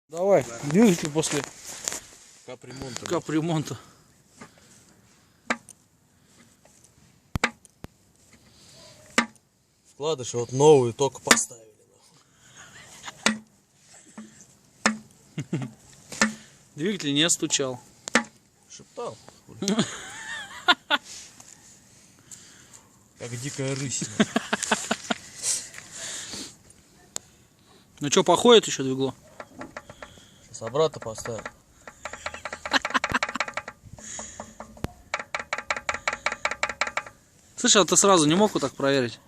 Давай, двигатель после капремонта. капремонта. Вкладыши вот новые только поставили. Двигатель не стучал. Шептал. Как дикая рысь. Ну что, походит еще двигло? Сейчас обратно поставил. Слышь, а ты сразу не мог вот так проверить?